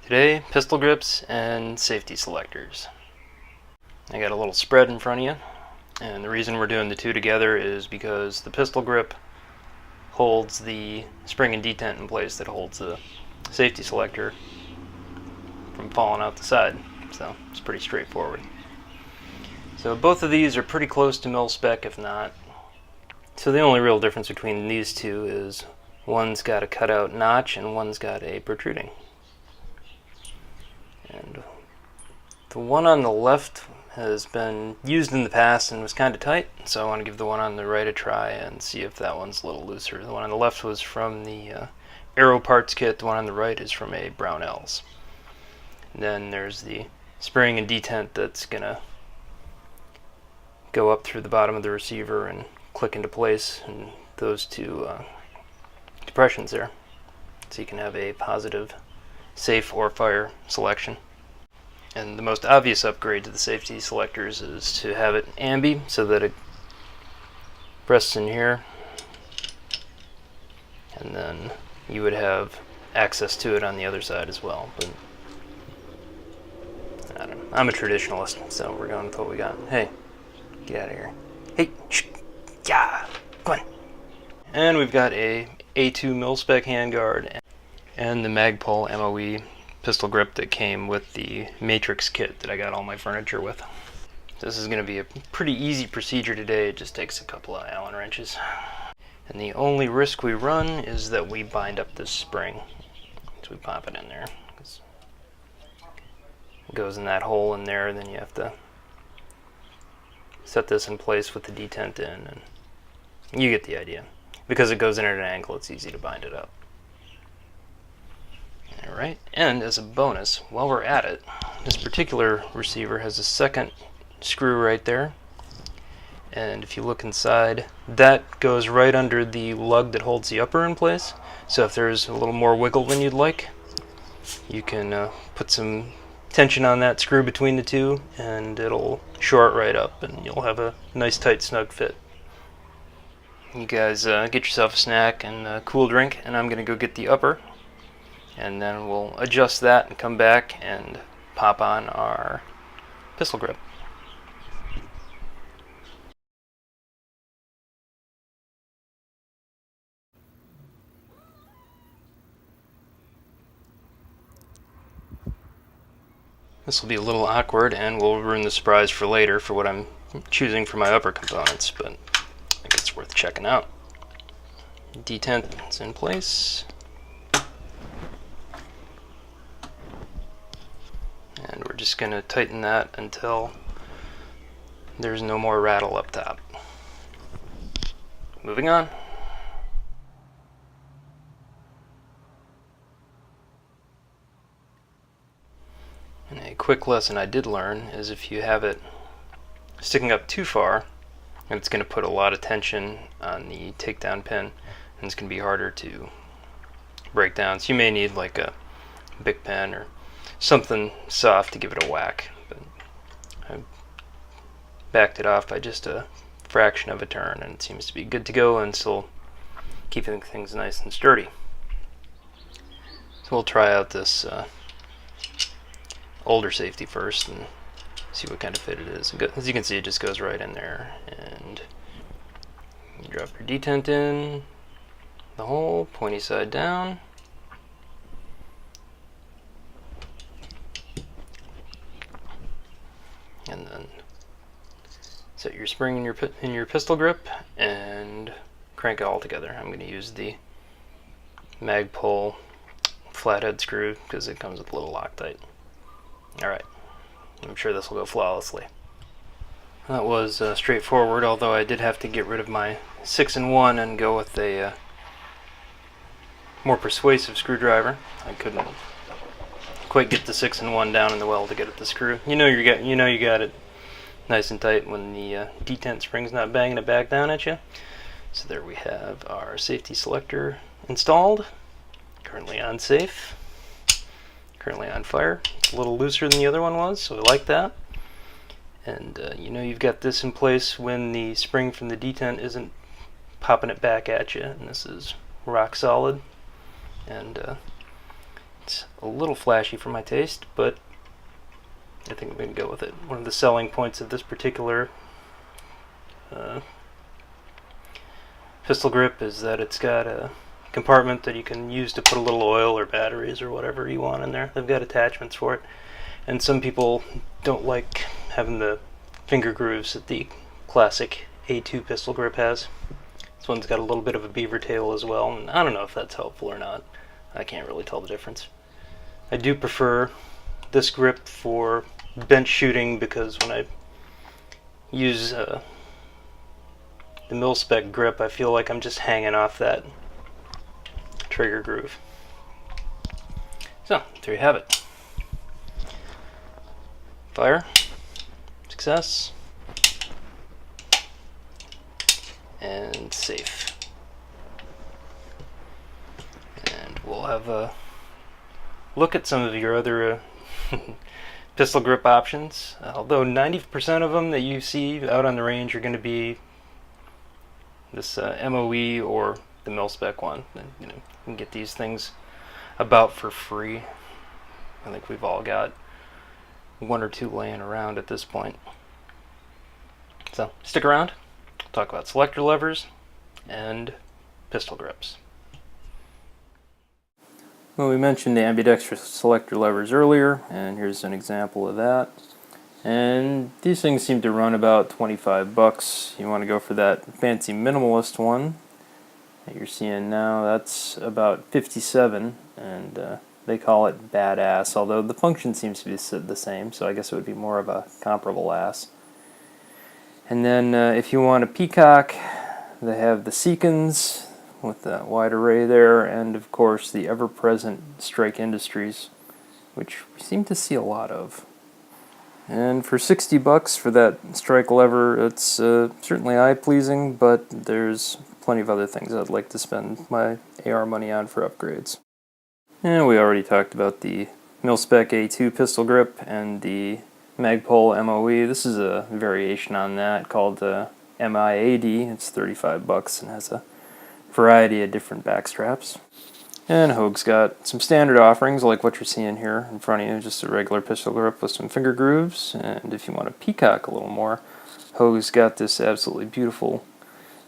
Today, pistol grips and safety selectors. I got a little spread in front of you, and the reason we're doing the two together is because the pistol grip holds the spring and detent in place that holds the safety selector from falling out the side, so it's pretty straightforward. So both of these are pretty close to mil spec, if not. So the only real difference between these two is one's got a cutout notch and one's got a protruding. And the one on the left has been used in the past and was kind of tight, so I want to give the one on the right a try and see if that one's a little looser. The one on the left was from the Aero parts kit, the one on the right is from a Brownells. And then there's the spring and detent that's going to go up through the bottom of the receiver and click into place, and those two depressions there, so you can have a positive safe or fire selection. And the most obvious upgrade to the safety selectors is to have it ambi so that it rests in here, and then you would have access to it on the other side as well. But I don't know. I'm a traditionalist, so we're going with what we got. Hey, get out of here. Hey, shh, yeah, come on. And we've got a A2 mil-spec handguard and the Magpul MOE pistol grip that came with the Matrix kit that I got all my furniture with. This is going to be a pretty easy procedure today. It just takes a couple of Allen wrenches. And the only risk we run is that we bind up this spring. So we pop it in there. It goes in that hole in there, and then you have to set this in place with the detent in, and you get the idea. Because it goes in at an angle, it's easy to bind it up. Alright, and as a bonus, while we're at it, this particular receiver has a second screw right there, and if you look inside, that goes right under the lug that holds the upper in place. So if there's a little more wiggle than you'd like, you can put some tension on that screw between the two, and it'll short right up, and you'll have a nice tight snug fit. You guys get yourself a snack and a cool drink, and I'm going to go get the upper, and then we'll adjust that and come back and pop on our pistol grip. This will be a little awkward, and we'll ruin the surprise for later for what I'm choosing for my upper components, but I think it's worth checking out. Detent is in place. And we're just going to tighten that until there's no more rattle up top. Moving on. And a quick lesson I did learn is if you have it sticking up too far, it's going to put a lot of tension on the takedown pin, and it's going to be harder to break down. So you may need like a Bic pen or something soft to give it a whack. But I backed it off by just a fraction of a turn, and it seems to be good to go and still keeping things nice and sturdy. So we'll try out this older safety first and see what kind of fit it is. As you can see, it just goes right in there, and you drop your detent in the hole, pointy side down, and then set your spring in your pistol grip and crank it all together. I'm going to use the Magpul flathead screw because it comes with a little Loctite. Alright, I'm sure this will go flawlessly. That was straightforward, although I did have to get rid of my 6-in-1 and go with a more persuasive screwdriver. I couldn't quite get the 6-in-1 down in the well to get at the screw. You know you got it nice and tight when the detent spring's not banging it back down at you. So there we have our safety selector installed, currently on safe. Currently on fire. It's a little looser than the other one was, so I like that. And you know you've got this in place when the spring from the detent isn't popping it back at you, and this is rock solid. And It's a little flashy for my taste, but I think I'm going to go with it. One of the selling points of this particular pistol grip is that it's got a compartment that you can use to put a little oil or batteries or whatever you want in there. They've got attachments for it. And some people don't like having the finger grooves that the classic A2 pistol grip has. This one's got a little bit of a beaver tail as well, and I don't know if that's helpful or not. I can't really tell the difference. I do prefer this grip for bench shooting because when I use the mil-spec grip, I feel like I'm just hanging off that trigger groove. So, there you have it. Fire. Success. And safe. And we'll have a look at some of your other pistol grip options. Although 90% of them that you see out on the range are going to be this MOE or the mil-spec one. And, you know, you can get these things about for free. I think we've all got one or two laying around at this point. So stick around. We'll talk about selector levers and pistol grips. Well, we mentioned the ambidextrous selector levers earlier, and here's an example of that. And these things seem to run about 25 bucks. You want to go for that fancy minimalist one that you're seeing now. That's about 57, and they call it badass, although the function seems to be the same, so I guess it would be more of a comparable ass. And then if you want a peacock, they have the Seekins with that wide array there, and of course the ever-present Strike Industries, which we seem to see a lot of. And for 60 bucks for that strike lever, it's certainly eye-pleasing, but there's plenty of other things I'd like to spend my AR money on for upgrades. And we already talked about the mil-spec A2 pistol grip and the Magpul MOE. This is a variation on that called MIAD. It's 35 bucks and has a variety of different back straps. And Hogue's got some standard offerings like what you're seeing here in front of you, just a regular pistol grip with some finger grooves. And if you want to peacock a little more, Hogue's got this absolutely beautiful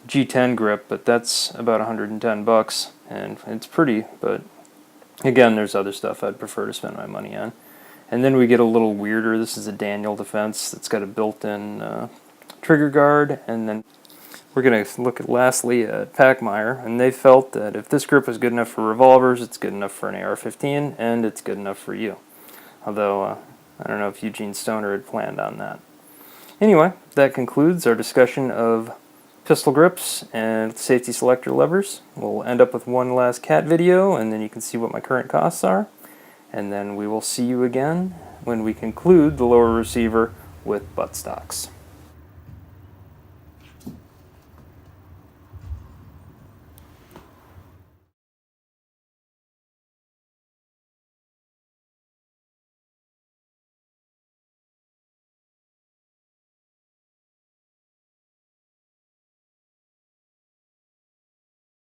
G10 grip, but that's about 110 bucks, and it's pretty, but again, there's other stuff I'd prefer to spend my money on. And then we get a little weirder. This is a Daniel Defense that's got a built-in trigger guard, and then we're going to look at lastly at Pachmayr, and they felt that if this grip was good enough for revolvers, it's good enough for an AR-15, and it's good enough for you. Although, I don't know if Eugene Stoner had planned on that. Anyway, that concludes our discussion of pistol grips and safety selector levers. We'll end up with one last cat video, and then you can see what my current costs are. And then we will see you again when we conclude the lower receiver with buttstocks.